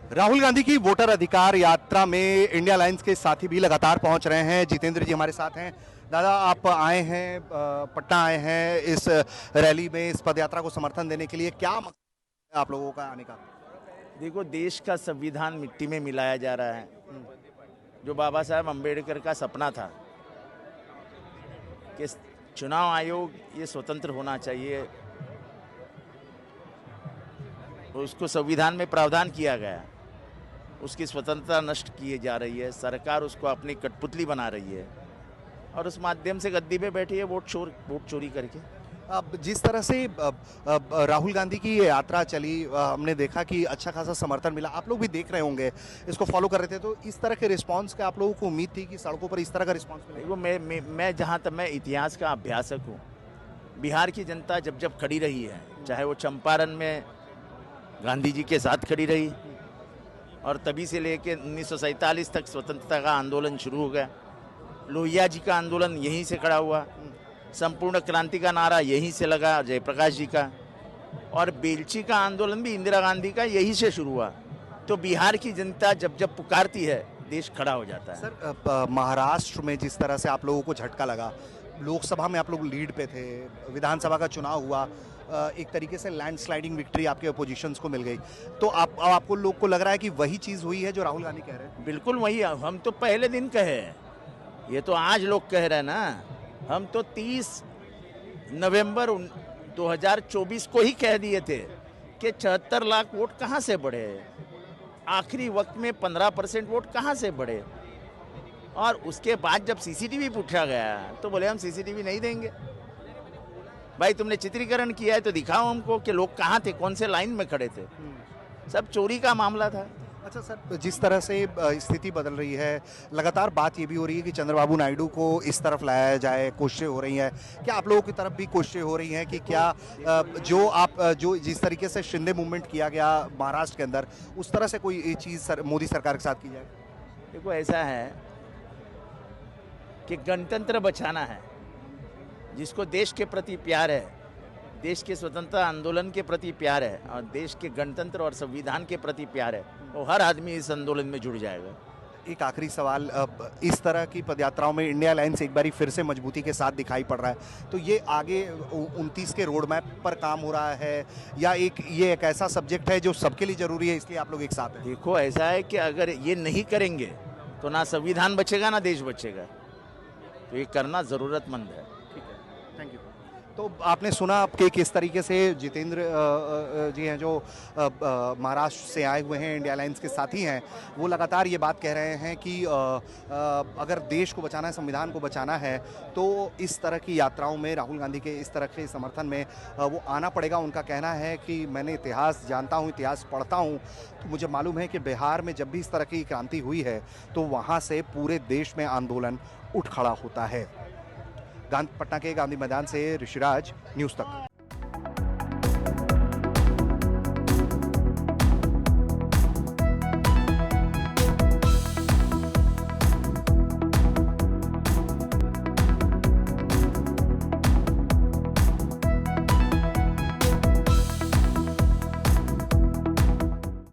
राहुल गांधी की वोटर अधिकार यात्रा में इंडिया अलायंस के साथी भी लगातार पहुंच रहे हैं। जितेंद्र जी हमारे साथ हैं। दादा, आप आए हैं, पटना आए हैं इस रैली में, इस पदयात्रा को समर्थन देने के लिए। क्या मकसद है आप लोगों का आने का? देखो, देश का संविधान मिट्टी में मिलाया जा रहा है। जो बाबा साहब अम्बेडकर का सपना था कि चुनाव आयोग ये स्वतंत्र होना चाहिए, उसको संविधान में प्रावधान किया गया। उसकी स्वतंत्रता नष्ट की जा रही है, सरकार उसको अपनी कठपुतली बना रही है और उस माध्यम से गद्दी पे बैठी है वोट चोरी करके। अब जिस तरह से राहुल गांधी की ये यात्रा चली, हमने देखा कि अच्छा खासा समर्थन मिला। आप लोग भी देख रहे होंगे, इसको फॉलो कर रहे थे, तो इस तरह के रिस्पांस का आप लोगों को उम्मीद थी कि सड़कों पर इस तरह का रिस्पांस मिलेगा? देखो, मैं जहाँ तक मैं इतिहास का अभ्यासक हूँ, बिहार की जनता जब जब खड़ी रही है, चाहे वो चंपारण में गांधी जी के साथ खड़ी रही और तभी से लेके 1947 तक स्वतंत्रता का आंदोलन शुरू हो गया। लोहिया जी का आंदोलन यहीं से खड़ा हुआ, संपूर्ण क्रांति का नारा यहीं से लगा जयप्रकाश जी का, और बेलची का आंदोलन भी इंदिरा गांधी का यहीं से शुरू हुआ। तो बिहार की जनता जब जब पुकारती है, देश खड़ा हो जाता है। सर, महाराष्ट्र में जिस तरह से आप लोगों को झटका लगा, लोकसभा में आप लोग लीड पे थे, विधानसभा का चुनाव हुआ, एक तरीके से लैंडस्लाइडिंग विक्ट्री आपके अपोजिशंस को मिल गई, तो आपको लोग को लग रहा है कि वही चीज़ हुई है जो राहुल गांधी कह रहे हैं? बिल्कुल वही, हम तो पहले दिन कहे हैं, ये तो आज लोग कह रहे हैं ना। हम तो 30 नवंबर 2024 को ही कह दिए थे कि 74 लाख वोट कहाँ से बढ़े, आखिरी वक्त में 15% वोट कहाँ से बढ़े। और उसके बाद जब सीसीटीवी पूछा गया तो बोले हम सीसीटीवी नहीं देंगे। भाई, तुमने चित्रीकरण किया है तो दिखाओ हमको कि लोग कहाँ थे, कौन से लाइन में खड़े थे। सब चोरी का मामला था। अच्छा सर, जिस तरह से स्थिति बदल रही है, लगातार बात ये भी हो रही है कि चंद्रबाबू नायडू को इस तरफ लाया जाए, कोशिशें हो रही हैं। क्या आप लोगों की तरफ भी कोशिशें हो रही हैं कि क्या जो जिस तरीके से शिंदे मूवमेंट किया गया महाराष्ट्र के अंदर, उस तरह से कोई चीज़ मोदी सरकार के साथ की जाए? देखो, ऐसा है कि गणतंत्र बचाना है, जिसको देश के प्रति प्यार है, देश के स्वतंत्रता आंदोलन के प्रति प्यार है और देश के गणतंत्र और संविधान के प्रति प्यार है, वो हर आदमी इस आंदोलन में जुड़ जाएगा। एक आखिरी सवाल, इस तरह की पदयात्राओं में इंडिया अलायंस एक बारी फिर से मजबूती के साथ दिखाई पड़ रहा है, तो ये आगे 29 के रोड मैप पर काम हो रहा है या ये एक ऐसा सब्जेक्ट है जो सबके लिए जरूरी है, इसलिए आप लोग एक साथ हैं? देखो, ऐसा है कि अगर ये नहीं करेंगे तो ना संविधान बचेगा ना देश बचेगा, तो ये करना ज़रूरतमंद है। ठीक है, थैंक यू। तो आपने आपने कि किस तरीके से जितेंद्र जी हैं जो महाराष्ट्र से आए हुए हैं, इंडिया अलायंस के साथी हैं, वो लगातार ये बात कह रहे हैं कि अगर देश को बचाना है, संविधान को बचाना है, तो इस तरह की यात्राओं में राहुल गांधी के इस तरह के समर्थन में वो आना पड़ेगा। उनका कहना है कि मैंने इतिहास जानता हूँ, इतिहास पढ़ता हूँ, तो मुझे मालूम है कि बिहार में जब भी इस तरह की क्रांति हुई है तो वहाँ से पूरे देश में आंदोलन उठ खड़ा होता है। पटना के गांधी मैदान से ऋषिराज, न्यूज़ तक।